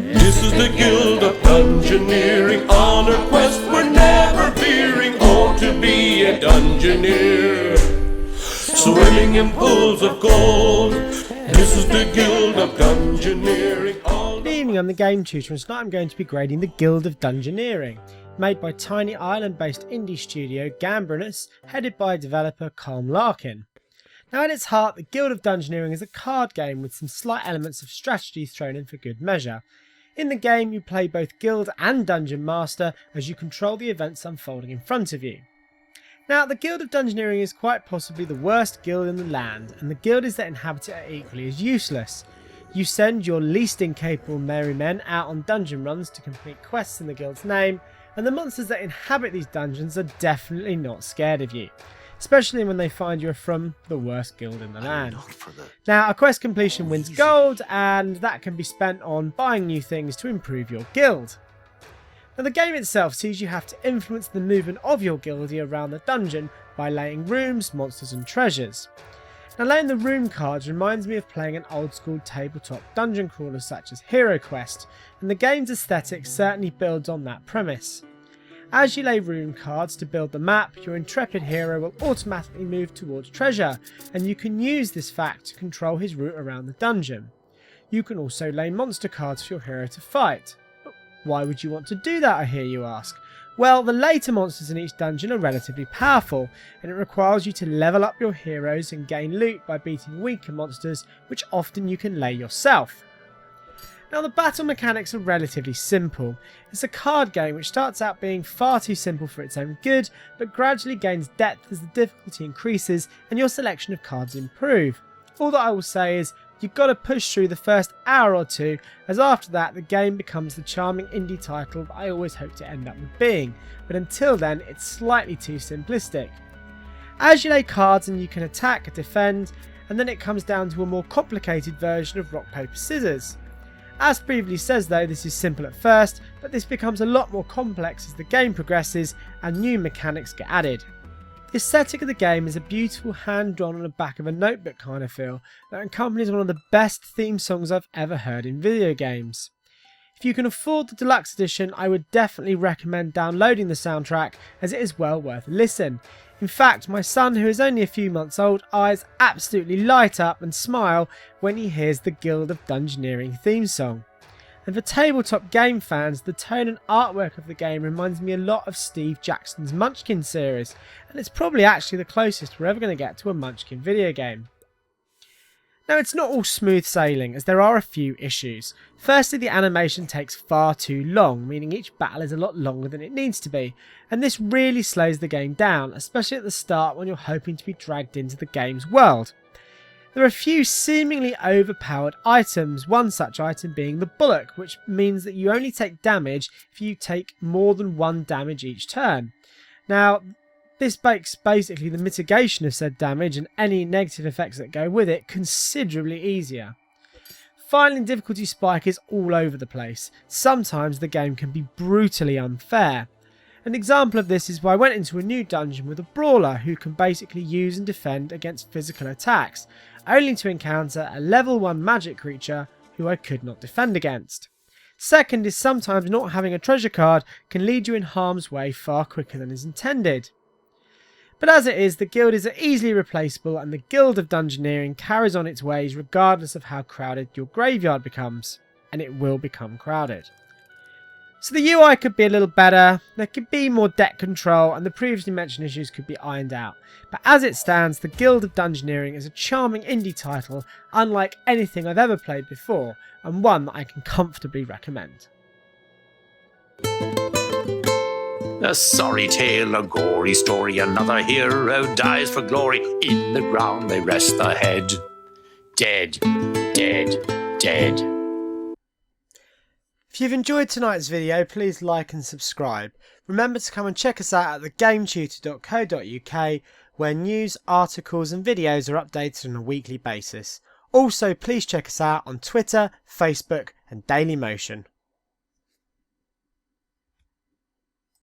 This is the Guild of Dungeoneering. On a quest we're never veering. Oh, to be a Dungeoneer, swimming in pools of gold. This is the Guild of Dungeoneering. Good evening, I'm the Game Tutor, and tonight I'm going to be grading the Guild of Dungeoneering, made by tiny island-based indie studio Gambrinus, headed by developer Colm Larkin. Now at its heart, the Guild of Dungeoneering is a card game with some slight elements of strategy thrown in for good measure. In the game, you play both Guild and Dungeon Master as you control the events unfolding in front of you. Now, the Guild of Dungeoneering is quite possibly the worst guild in the land, and the guildies that inhabit it are equally as useless. You send your least incapable merry men out on dungeon runs to complete quests in the guild's name, and the monsters that inhabit these dungeons are definitely not scared of you, especially when they find you are from the worst guild in the land. Now, a quest completion wins gold, and that can be spent on buying new things to improve your guild. Now, the game itself sees you have to influence the movement of your guildie around the dungeon by laying rooms, monsters and treasures. Now, laying the room cards reminds me of playing an old school tabletop dungeon crawler such as Hero Quest, and the game's aesthetic certainly builds on that premise. As you lay room cards to build the map, your intrepid hero will automatically move towards treasure, and you can use this fact to control his route around the dungeon. You can also lay monster cards for your hero to fight. But why would you want to do that, I hear you ask? Well, the later monsters in each dungeon are relatively powerful, and it requires you to level up your heroes and gain loot by beating weaker monsters, which often you can lay yourself. Now, the battle mechanics are relatively simple. It's a card game which starts out being far too simple for its own good, but gradually gains depth as the difficulty increases and your selection of cards improve. All that I will say is, you've got to push through the first hour or two, as after that the game becomes the charming indie title that I always hoped to end up with being, but until then it's slightly too simplistic. As you lay cards and you can attack, defend, and then it comes down to a more complicated version of rock, paper, scissors. As previously says though, this is simple at first, but this becomes a lot more complex as the game progresses and new mechanics get added. The aesthetic of the game is a beautiful hand-drawn on the back of a notebook kind of feel that accompanies one of the best theme songs I've ever heard in video games. If you can afford the deluxe edition, I would definitely recommend downloading the soundtrack as it is well worth a listen. In fact, my son, who is only a few months old, eyes absolutely light up and smile when he hears the Guild of Dungeoneering theme song. And for tabletop game fans, the tone and artwork of the game reminds me a lot of Steve Jackson's Munchkin series, and it's probably actually the closest we're ever going to get to a Munchkin video game. Now, it's not all smooth sailing, as there are a few issues. Firstly, the animation takes far too long, meaning each battle is a lot longer than it needs to be, and this really slows the game down, especially at the start when you're hoping to be dragged into the game's world. There are a few seemingly overpowered items, one such item being the bullock, which means that you only take damage if you take more than one damage each turn. Now, this makes basically the mitigation of said damage and any negative effects that go with it considerably easier. Finally, the difficulty spike is all over the place. Sometimes the game can be brutally unfair. An example of this is why I went into a new dungeon with a brawler who can basically use and defend against physical attacks, only to encounter a level 1 magic creature who I could not defend against. Second is sometimes not having a treasure card can lead you in harm's way far quicker than is intended. But as it is, the guildies are easily replaceable, and the Guild of Dungeoneering carries on its ways regardless of how crowded your graveyard becomes, and it will become crowded. So the UI could be a little better, there could be more deck control, and the previously mentioned issues could be ironed out. But as it stands, the Guild of Dungeoneering is a charming indie title, unlike anything I've ever played before, and one that I can comfortably recommend. A sorry tale, a gory story, another hero dies for glory. In the ground they rest the head. Dead, dead, dead. If you've enjoyed tonight's video, please like and subscribe. Remember to come and check us out at thegametutor.co.uk, where news, articles and videos are updated on a weekly basis. Also, please check us out on Twitter, Facebook and Dailymotion.